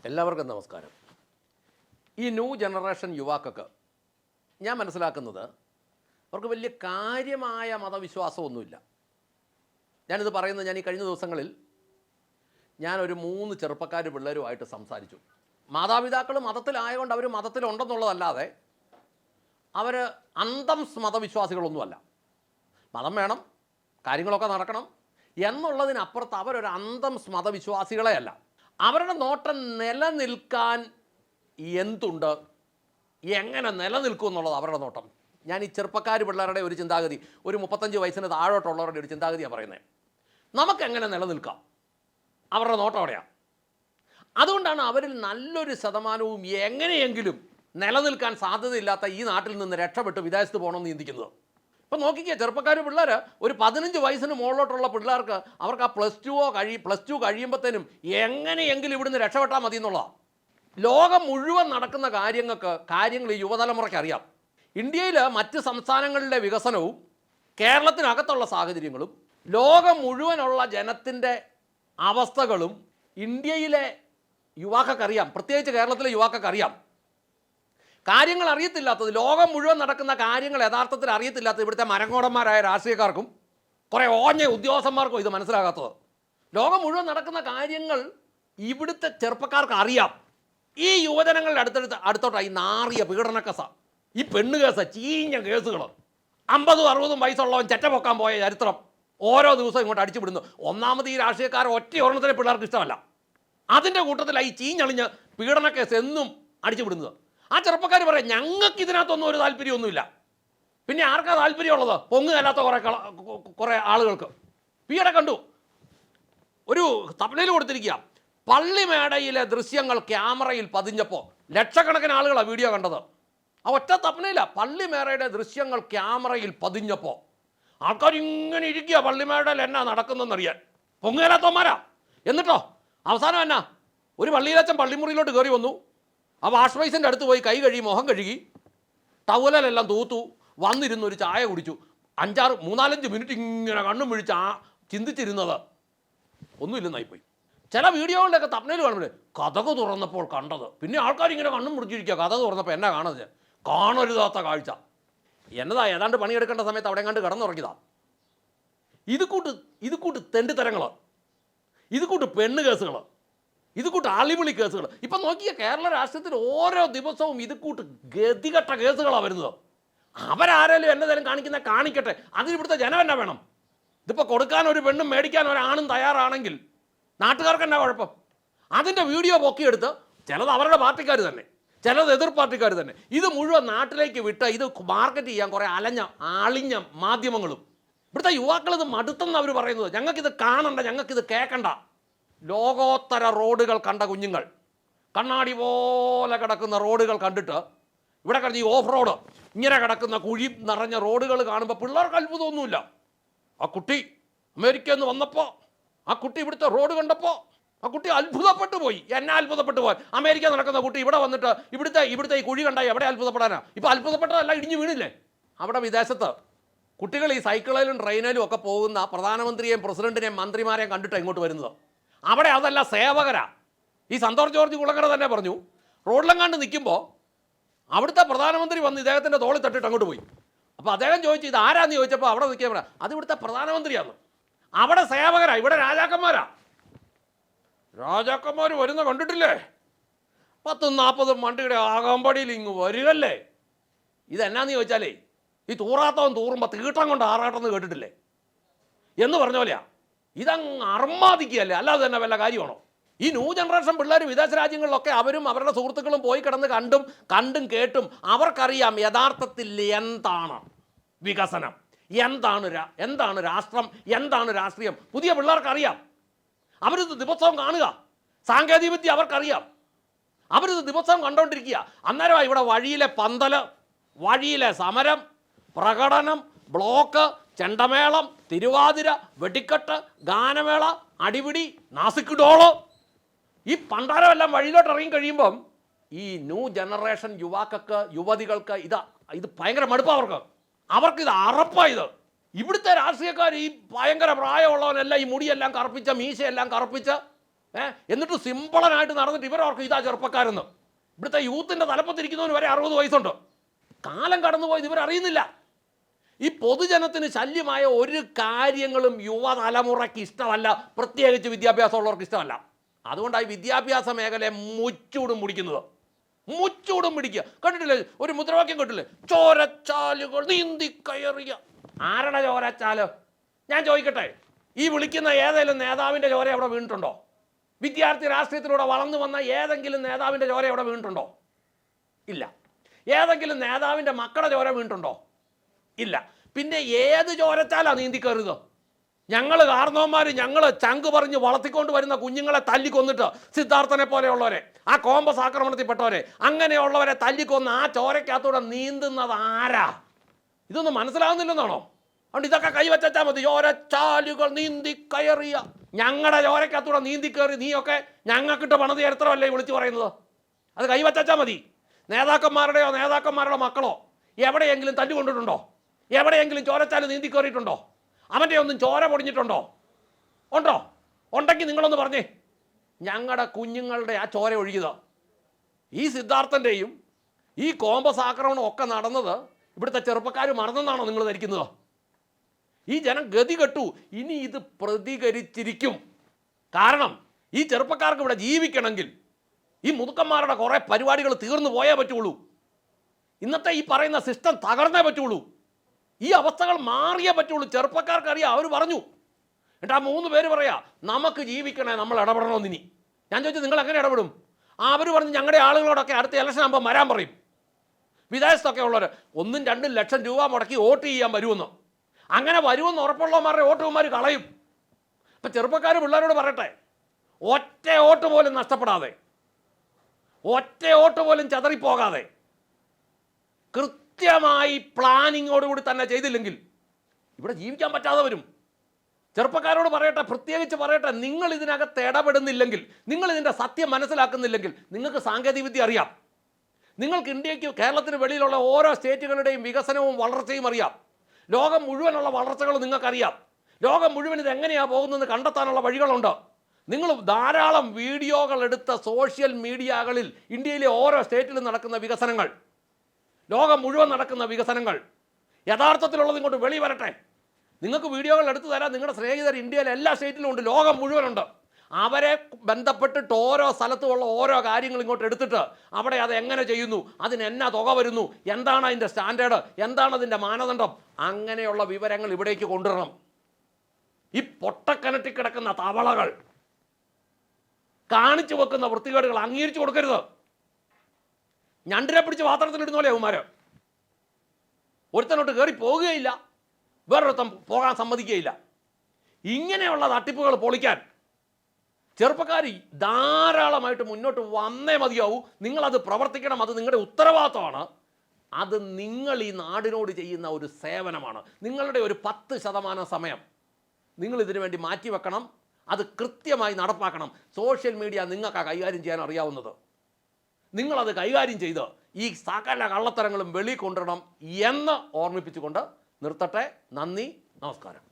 എല്ലാവർക്കും നമസ്കാരം. ഈ ന്യൂ ജനറേഷൻ യുവാക്കൾക്ക് ഞാൻ മനസ്സിലാക്കുന്നത് അവർക്ക് വലിയ കാര്യമായ മതവിശ്വാസമൊന്നുമില്ല. ഞാനിത് പറയുന്നത് ഞാൻ ഈ കഴിഞ്ഞ ദിവസങ്ങളിൽ ഞാനൊരു 3 ചെറുപ്പക്കാർ പിള്ളേരുമായിട്ട് സംസാരിച്ചു. മാതാപിതാക്കൾ മതത്തിലായതുകൊണ്ട് അവർ മതത്തിലുണ്ടെന്നുള്ളതല്ലാതെ അവർ അന്തം മതവിശ്വാസികളൊന്നുമല്ല. മതം വേണം, കാര്യങ്ങളൊക്കെ നടക്കണം എന്നുള്ളതിനപ്പുറത്ത് അവരൊരു അന്തം മതവിശ്വാസികളെ അല്ല. അവരുടെ നോട്ടം നിലനിൽക്കാൻ എന്തുണ്ട്, എങ്ങനെ നിലനിൽക്കും എന്നുള്ളത് അവരുടെ നോട്ടം. ഞാൻ ഈ ചെറുപ്പക്കാർ പിള്ളേരുടെ ഒരു ചിന്താഗതി, ഒരു 35 വയസ്സിന് താഴോട്ടുള്ളവരുടെ ഒരു ചിന്താഗതിയാണ് പറയുന്നത്. നമുക്കെങ്ങനെ നിലനിൽക്കാം, അവരുടെ നോട്ടം അവിടെയാണ്. അതുകൊണ്ടാണ് അവരിൽ നല്ലൊരു ശതമാനവും എങ്ങനെയെങ്കിലും നിലനിൽക്കാൻ സാധ്യതയില്ലാത്ത ഈ നാട്ടിൽ നിന്ന് രക്ഷപ്പെട്ട് വിദേശത്ത് പോകണമെന്ന് ചിന്തിക്കുന്നത്. ഇപ്പം നോക്കിക്കുക, ചെറുപ്പക്കാർ പിള്ളേർ ഒരു 15 വയസ്സിന് മുകളിലോട്ടുള്ള പിള്ളേർക്ക് അവർക്ക് ആ പ്ലസ് ടു കഴിയുമ്പോഴത്തേനും എങ്ങനെയെങ്കിലും ഇവിടുന്ന് രക്ഷപ്പെട്ടാൽ മതി എന്നുള്ളതാണ്. ലോകം മുഴുവൻ നടക്കുന്ന കാര്യങ്ങൾ ഈ യുവതലമുറയ്ക്ക് അറിയാം. ഇന്ത്യയിൽ മറ്റ് സംസ്ഥാനങ്ങളിലെ വികസനവും കേരളത്തിനകത്തുള്ള സാഹചര്യങ്ങളും ലോകം മുഴുവനുള്ള ജനത്തിൻ്റെ അവസ്ഥകളും ഇന്ത്യയിലെ യുവാക്കൾക്കറിയാം, പ്രത്യേകിച്ച് കേരളത്തിലെ യുവാക്കൾക്കറിയാം. കാര്യങ്ങൾ അറിയത്തില്ലാത്തത്, ലോകം മുഴുവൻ നടക്കുന്ന കാര്യങ്ങൾ യഥാർത്ഥത്തിൽ അറിയത്തില്ലാത്തത് ഇവിടുത്തെ മരങ്ങോടന്മാരായ രാഷ്ട്രീയക്കാർക്കും കുറേ ഓഞ്ഞ ഉദ്യോഗസ്ഥന്മാർക്കും ഇത് മനസ്സിലാകാത്തത്. ലോകം മുഴുവൻ നടക്കുന്ന കാര്യങ്ങൾ ഇവിടുത്തെ ചെറുപ്പക്കാർക്ക് അറിയാം. ഈ യുവജനങ്ങളുടെ അടുത്തോട്ടായി നാറിയ പീഡന കേസ, ഈ പെണ്ണ് കേസ്, ചീഞ്ഞ കേസുകൾ, 50-60 വയസ്സുള്ളവൻ ചെറ്റ പൊക്കാൻ പോയ ചരിത്രം ഓരോ ദിവസവും ഇങ്ങോട്ട് അടിച്ചു വിടുന്നു. ഒന്നാമത് ഈ രാഷ്ട്രീയക്കാർ ഒറ്റ ഒരെണ്ണത്തിലെ പിള്ളേർക്ക് ഇഷ്ടമല്ല. അതിൻ്റെ കൂട്ടത്തിലായി ചീഞ്ഞളിഞ്ഞ് പീഡന കേസ് എന്നും അടിച്ചു വിടുന്നത്. ആ ചെറുപ്പക്കാർ പറയാം, ഞങ്ങൾക്ക് ഇതിനകത്തൊന്നും ഒരു താല്പര്യമൊന്നുമില്ല. പിന്നെ ആർക്കാ താല്പര്യമുള്ളത്? പൊങ്ങുകല്ലാത്ത കുറേ ആളുകൾക്ക്. ഈയിടെ കണ്ടു, ഒരു തമിഴിൽ കൊടുത്തിരിക്കുക, പള്ളിമേടയിലെ ദൃശ്യങ്ങൾ ക്യാമറയിൽ പതിഞ്ഞപ്പോൾ ലക്ഷക്കണക്കിന് ആളുകളാണ് വീഡിയോ കണ്ടത്. ആ ഒറ്റ തപ്പനയില്ല, പള്ളിമേടയുടെ ദൃശ്യങ്ങൾ ക്യാമറയിൽ പതിഞ്ഞപ്പോൾ ആൾക്കാർ ഇങ്ങനെ ഇരിക്കുക, പള്ളിമേടയിൽ എന്നാ നടക്കുന്നതെന്നറിയാൻ. പൊങ്ങുകല്ലാത്തവന്മാരാ. എന്നിട്ടോ അവസാനം എന്നാ, ഒരു പള്ളിയിലച്ചൻ പള്ളിമുറിയിലോട്ട് കയറി വന്നു. ആ വാഷ് ബേസിൻ്റെ അടുത്ത് പോയി കൈ കഴുകി, മുഖം കഴുകി, ടവലെല്ലാം തൂത്തു, വന്നിരുന്ന് ഒരു ചായ കുടിച്ചു. 3-4 മിനിറ്റ് ഇങ്ങനെ കണ്ണും വിഴിച്ച് ചിന്തിച്ചിരുന്നത് ഒന്നുമില്ലെന്നായിപ്പോയി. ചില വീഡിയോകളിലൊക്കെ തപ്പനയിൽ കാണുമ്പോൾ കഥക് തുറന്നപ്പോൾ കണ്ടത്, പിന്നെ ആൾക്കാരിങ്ങനെ കണ്ണും മുടിച്ചിരിക്കുക. കഥക് തുറന്നപ്പോൾ എന്നാ കാണുന്നത്? കാണരുതാത്ത കാഴ്ച. എന്നതാ, ഏതാണ്ട് പണിയെടുക്കേണ്ട സമയത്ത് അവിടെ കണ്ട് കിടന്നുറങ്ങിയതാണ്. ഇത് കൂട്ട് തെണ്ടിത്തരങ്ങൾ, ഇത് കൂട്ട് പെണ്ണ് കേസുകൾ, ഇത് കൂട്ട് അളിവിളി കേസുകൾ. ഇപ്പം നോക്കിയ കേരള രാഷ്ട്രീയത്തിൽ ഓരോ ദിവസവും ഇത് കൂട്ട് ഗതികെട്ട കേസുകളാണ് വരുന്നത്. അവരാരേലും എന്നതേലും കാണിക്കട്ടെ, അതിന് ഇവിടുത്തെ ജനം എന്നാ വേണം? ഇതിപ്പോൾ കൊടുക്കാൻ ഒരു പെണ്ണും മേടിക്കാൻ ഒരാണും തയ്യാറാണെങ്കിൽ നാട്ടുകാർക്ക് എന്നാ കുഴപ്പം? അതിൻ്റെ വീഡിയോ പൊക്കിയെടുത്ത് ചിലത് അവരുടെ പാർട്ടിക്കാർ തന്നെ, ചിലത് എതിർ പാർട്ടിക്കാർ തന്നെ, ഇത് മുഴുവൻ നാട്ടിലേക്ക് വിട്ട് ഇത് മാർക്കറ്റ് ചെയ്യാൻ കുറേ അളിഞ്ഞ മാധ്യമങ്ങളും. ഇവിടുത്തെ യുവാക്കൾ ഇത് മടുത്തെന്ന് അവർ പറയുന്നത്. ഞങ്ങൾക്കിത് കാണണ്ട, ഞങ്ങൾക്കിത് കേൾക്കണ്ട. ലോകോത്തര റോഡുകൾ കണ്ട കുഞ്ഞുങ്ങൾ, കണ്ണാടി പോലെ കിടക്കുന്ന റോഡുകൾ കണ്ടിട്ട് ഇവിടെ കിടന്ന് ഈ ഓഫ് റോഡ് ഇങ്ങനെ കിടക്കുന്ന കുഴി നിറഞ്ഞ റോഡുകൾ കാണുമ്പോൾ പിള്ളേർക്ക് അത്ഭുതമൊന്നുമില്ല. ആ കുട്ടി അമേരിക്കയിൽ നിന്ന് വന്നപ്പോൾ ആ കുട്ടി ഇവിടുത്തെ റോഡ് കണ്ടപ്പോൾ ആ കുട്ടി അത്ഭുതപ്പെട്ടു പോയി. എന്നെ അത്ഭുതപ്പെട്ടു പോയി. അമേരിക്ക നടക്കുന്ന കുട്ടി ഇവിടെ വന്നിട്ട് ഇവിടുത്തെ ഈ കുഴി കണ്ടാൽ എവിടെ അത്ഭുതപ്പെടാനാ? ഇപ്പോൾ അത്ഭുതപ്പെട്ടതല്ല, ഇടിഞ്ഞു വീണില്ലേ? അവിടെ വിദേശത്ത് കുട്ടികൾ ഈ സൈക്കിളിലും ട്രെയിനിലും ഒക്കെ പോകുന്ന പ്രധാനമന്ത്രിയെയും പ്രസിഡന്റിനെയും മന്ത്രിമാരെയും കണ്ടിട്ട് ഇങ്ങോട്ട് വരുന്നത്. അവിടെ അതല്ല, സേവകരാ. ഈ സന്തോഷ് ജോർജ് കുളങ്ങര തന്നെ പറഞ്ഞു, റോഡിലെങ്ങാണ്ട് നിൽക്കുമ്പോൾ അവിടുത്തെ പ്രധാനമന്ത്രി വന്ന് ഇദ്ദേഹത്തിൻ്റെ തോളിൽ തട്ടിട്ട് അങ്ങോട്ട് പോയി. അപ്പോൾ അദ്ദേഹം ചോദിച്ചു, ഇത് ആരാന്ന് ചോദിച്ചപ്പോൾ അവിടെ നിൽക്കുക, അത് ഇവിടുത്തെ പ്രധാനമന്ത്രിയാണ്. അവിടെ സേവകരാ, ഇവിടെ രാജാക്കന്മാരാ. രാജാക്കന്മാർ വരുന്ന കണ്ടിട്ടില്ലേ? 10-40 വണ്ടിയുടെ ആകമ്പടിയിൽ ഇങ്ങ് വരികല്ലേ. ഇതെന്നാന്ന് ചോദിച്ചാലേ, ഈ തൂറാത്തവൻ തൂറുമ്പോൾ തീട്ടം കൊണ്ട് ആറാട്ടെന്ന് കേട്ടിട്ടില്ലേ എന്ന് പറഞ്ഞ പോലെയാ. ഇതങ്ങ് അർമാദിക്കുകയല്ലേ, അല്ലാതെ തന്നെ വല്ല കാര്യമാണോ? ഈ ന്യൂ ജനറേഷൻ പിള്ളേർ വിദേശ രാജ്യങ്ങളിലൊക്കെ അവരും അവരുടെ സുഹൃത്തുക്കളും പോയി കിടന്ന് കണ്ടും കേട്ടും അവർക്കറിയാം യഥാർത്ഥത്തിൽ എന്താണ് വികസനം, എന്താണ് രാഷ്ട്രം, എന്താണ് രാഷ്ട്രീയം. പുതിയ പിള്ളേർക്കറിയാം. അവരിത് ദിവസവും കാണുക, സാങ്കേതികവിദ്യ അവർക്കറിയാം. അവരിത് ദിവസവും കണ്ടുകൊണ്ടിരിക്കുക. അന്നേരമാണ് ഇവിടെ വഴിയിലെ പന്തല്, വഴിയിലെ സമരം, പ്രകടനം, ബ്ലോക്ക്, ചെണ്ടമേളം, തിരുവാതിര, വെടിക്കെട്ട്, ഗാനമേള, അടിപിടി, നാസിക് ഡോള്, ഈ പണ്ടാരമെല്ലാം വഴിയിലോട്ട് ഇറങ്ങി കഴിയുമ്പം ഈ ന്യൂ ജനറേഷൻ യുവതികൾക്ക് ഇത് ഭയങ്കര മടുപ്പാണ്. അവർക്കിത് അറപ്പായത്. ഇവിടുത്തെ രാഷ്ട്രീയക്കാർ ഈ ഭയങ്കര പ്രായമുള്ളവനെല്ലാം ഈ മുടിയെല്ലാം കറുപ്പിച്ച, മീശയെല്ലാം കറുപ്പിച്ച്, എന്നിട്ട് സിമ്പിളനായിട്ട് നടന്നിട്ട് ഇവരോർക്ക് ഇതാ ചെറുപ്പക്കാരെന്ന്. ഇവിടുത്തെ യൂത്തിൻ്റെ തലപ്പത്തിരിക്കുന്നവന് വരെ 60 വയസ്സുണ്ട്. കാലം കടന്നുപോയത് ഇവരറിയുന്നില്ല. ഈ പൊതുജനത്തിന് ശല്യമായ ഒരു കാര്യങ്ങളും യുവതലമുറയ്ക്ക് ഇഷ്ടമല്ല, പ്രത്യേകിച്ച് വിദ്യാഭ്യാസമുള്ളവർക്ക് ഇഷ്ടമല്ല. അതുകൊണ്ടാണ് ഈ വിദ്യാഭ്യാസ മേഖലയെ മുച്ചൂടും പിടിക്കുന്നത്. മുച്ചൂടും പിടിക്കുക. കണ്ടിട്ടില്ലേ ഒരു മുദ്രാവാക്യം കേട്ടില്ലേ? ചോരച്ചാലുകൾ നീന്തി കയറിയ. ആരുടെ ചോരച്ചാല്? ഞാൻ ചോദിക്കട്ടെ, ഈ വിളിക്കുന്ന ഏതെങ്കിലും നേതാവിൻ്റെ ചോര എവിടെ വീണിട്ടുണ്ടോ? വിദ്യാർത്ഥി രാഷ്ട്രീയത്തിലൂടെ വളർന്നു വന്ന ഏതെങ്കിലും നേതാവിൻ്റെ ചോര എവിടെ വീണിട്ടുണ്ടോ? ഇല്ല. ഏതെങ്കിലും നേതാവിൻ്റെ മക്കളുടെ ചോര വീണിട്ടുണ്ടോ? ഇല്ല. പിന്നെ ഏത് ചോരച്ചാലാണ് നീന്തി കയറുക? ഞങ്ങൾ കാരണവന്മാർ ഞങ്ങൾ ചങ്ക് പറഞ്ഞ് വളർത്തിക്കൊണ്ട് വരുന്ന കുഞ്ഞുങ്ങളെ തല്ലിക്കൊന്നിട്ട്, സിദ്ധാർത്ഥനെ പോലെയുള്ളവരെ, ആ കോമ്പസ് ആക്രമണത്തിൽപ്പെട്ടവരെ, അങ്ങനെയുള്ളവരെ തല്ലിക്കൊന്ന് ആ ചോരക്കകത്തൂടെ നീന്തുന്നത് ആരാ? ഇതൊന്നും മനസ്സിലാകുന്നില്ലെന്നാണോ? അതുകൊണ്ട് ഇതൊക്കെ കൈവച്ചാൽ മതി. ചോരച്ചാലുകൾ നീന്തി കയറിയ. ഞങ്ങളുടെ ചോരക്കകത്തൂടെ നീന്തി കയറി നീയൊക്കെ ഞങ്ങൾക്കിട്ട് പണിത് ചരിത്രമല്ലേ വിളിച്ചു പറയുന്നത്? അത് കൈവച്ചാൽ മതി. നേതാക്കന്മാരുടെ മക്കളോ എവിടെയെങ്കിലും തല്ലുകൊണ്ടിട്ടുണ്ടോ? എവിടെയെങ്കിലും ചോരച്ചാല് നീന്തി കയറിയിട്ടുണ്ടോ? അവൻ്റെ ഒന്നും ചോര പൊടിഞ്ഞിട്ടുണ്ടോ? ഉണ്ടോ? ഉണ്ടെങ്കിൽ നിങ്ങളൊന്ന് പറഞ്ഞേ. ഞങ്ങളുടെ കുഞ്ഞുങ്ങളുടെ ആ ചോര ഒഴുകിയത്. ഈ സിദ്ധാർത്ഥൻ്റെയും ഈ കോമ്പസ് ആക്രമണം ഒക്കെ നടന്നത് ഇവിടുത്തെ ചെറുപ്പക്കാർ മറന്നെന്നാണോ നിങ്ങൾ ധരിക്കുന്നത്? ഈ ജനം ഗതി കെട്ടു. ഇനി ഇത് പ്രതികരിച്ചിരിക്കും. കാരണം ഈ ചെറുപ്പക്കാർക്ക് ഇവിടെ ജീവിക്കണമെങ്കിൽ ഈ മുതുക്കന്മാരുടെ കുറേ പരിപാടികൾ തീർന്നു പോയേ പറ്റുള്ളൂ. ഇന്നത്തെ ഈ പറയുന്ന സിസ്റ്റം തകർന്നേ പറ്റുള്ളൂ. ഈ അവസ്ഥകൾ മാറിയേ പറ്റുള്ളൂ. ചെറുപ്പക്കാർക്ക് അറിയാം. അവർ പറഞ്ഞു. എന്നിട്ട് ആ 3 പേര് പറയാ നമുക്ക് ജീവിക്കണേ, നമ്മൾ ഇടപെടണമെന്നിനി. ഞാൻ ചോദിച്ചു നിങ്ങൾ എങ്ങനെ ഇടപെടും? അവർ പറഞ്ഞ് ഞങ്ങളുടെ ആളുകളോടൊക്കെ അടുത്ത ഇലക്ഷൻ ആകുമ്പോൾ വരാൻ പറയും. വിദേശത്തൊക്കെ ഉള്ളവർ 1-2 ലക്ഷം രൂപ മുടക്കി വോട്ട് ചെയ്യാൻ വരുമെന്ന്. അങ്ങനെ വരുമെന്ന് ഉറപ്പുള്ളവന്മാരുടെ വോട്ടുമാർ കളയും. ഇപ്പം ചെറുപ്പക്കാർ പിള്ളേരോട് പറയട്ടെ, ഒറ്റ വോട്ട് പോലും നഷ്ടപ്പെടാതെ, ഒറ്റ വോട്ട് പോലും ചതറിപ്പോകാതെ കൃത്യമായി പ്ലാനിങ്ങോടുകൂടി തന്നെ ചെയ്തില്ലെങ്കിൽ ഇവിടെ ജീവിക്കാൻ പറ്റാതെ വരും. ചെറുപ്പക്കാരോട് പറയട്ടെ, പ്രത്യേകിച്ച് പറയട്ടെ, നിങ്ങൾ ഇതിനകത്ത് ഇടപെടുന്നില്ലെങ്കിൽ, നിങ്ങൾ ഇതിൻ്റെ സത്യം മനസ്സിലാക്കുന്നില്ലെങ്കിൽ, നിങ്ങൾക്ക് സാങ്കേതികവിദ്യ അറിയാം. നിങ്ങൾക്ക് ഇന്ത്യക്ക് കേരളത്തിന് വെളിയിലുള്ള ഓരോ സ്റ്റേറ്റുകളുടെയും വികസനവും വളർച്ചയും അറിയാം. ലോകം മുഴുവനുള്ള വളർച്ചകൾ നിങ്ങൾക്കറിയാം. ലോകം മുഴുവൻ ഇതെങ്ങനെയാണ് പോകുന്നതെന്ന് കണ്ടെത്താനുള്ള വഴികളുണ്ട്. നിങ്ങൾ ധാരാളം വീഡിയോകൾ എടുത്ത സോഷ്യൽ മീഡിയകളിൽ ഇന്ത്യയിലെ ഓരോ സ്റ്റേറ്റിലും നടക്കുന്ന വികസനങ്ങൾ, ലോകം മുഴുവൻ നടക്കുന്ന വികസനങ്ങൾ യഥാർത്ഥത്തിലുള്ളത് ഇങ്ങോട്ട് വെളി വരട്ടെ. നിങ്ങൾക്ക് വീഡിയോകൾ എടുത്തു തരാൻ നിങ്ങളുടെ സ്നേഹിതർ ഇന്ത്യയിലെ എല്ലാ സ്റ്റേറ്റിലും ഉണ്ട്, ലോകം മുഴുവനുണ്ട്. അവരെ ബന്ധപ്പെട്ടിട്ട് ഓരോ സ്ഥലത്തുമുള്ള ഓരോ കാര്യങ്ങൾ ഇങ്ങോട്ട് എടുത്തിട്ട് അവിടെ അത് എങ്ങനെ ചെയ്യുന്നു, അതിന് എന്നാ തുക വരുന്നു, എന്താണ് അതിൻ്റെ സ്റ്റാൻഡേർഡ്, എന്താണ് അതിൻ്റെ മാനദണ്ഡം, അങ്ങനെയുള്ള വിവരങ്ങൾ ഇവിടേക്ക് കൊണ്ടുവരണം. ഈ പൊട്ടക്കിണറ്റി കിടക്കുന്ന തവളകൾ, കാണിച്ചു വെക്കുന്ന വൃത്തികേടുകൾ അംഗീകരിച്ചു കൊടുക്കരുത്. ഞണ്ടിനെ പിടിച്ച് പാത്രത്തിലിടുന്ന പോലെ അവന്മാർ ഒരുത്തനോട്ട് കയറി പോകുകയില്ല, വേറൊരുത്തൻ പോകാൻ സമ്മതിക്കുകയില്ല. ഇങ്ങനെയുള്ള തട്ടിപ്പുകൾ പൊളിക്കാൻ ചെറുപ്പക്കാർ ധാരാളമായിട്ട് മുന്നോട്ട് വന്നേ മതിയാവൂ. നിങ്ങളത് പ്രവർത്തിക്കണം. അത് നിങ്ങളുടെ ഉത്തരവാദിത്തമാണ്. അത് നിങ്ങൾ ഈ നാടിനോട് ചെയ്യുന്ന ഒരു സേവനമാണ്. നിങ്ങളുടെ ഒരു 10% സമയം നിങ്ങൾ ഇതിനു വേണ്ടി മാറ്റിവെക്കണം. അത് കൃത്യമായി നടപ്പാക്കണം. സോഷ്യൽ മീഡിയ നിങ്ങൾക്ക് കൈകാര്യം ചെയ്യാൻ അറിയാവുന്നത്. നിങ്ങളത് കൈകാര്യം ചെയ്ത് ഈ സകല കള്ളത്തരങ്ങളും വെളിക്കൊണ്ടുവരണം എന്ന് ഓർമ്മിപ്പിച്ചുകൊണ്ട് നിർത്തട്ടെ. നന്ദി, നമസ്കാരം.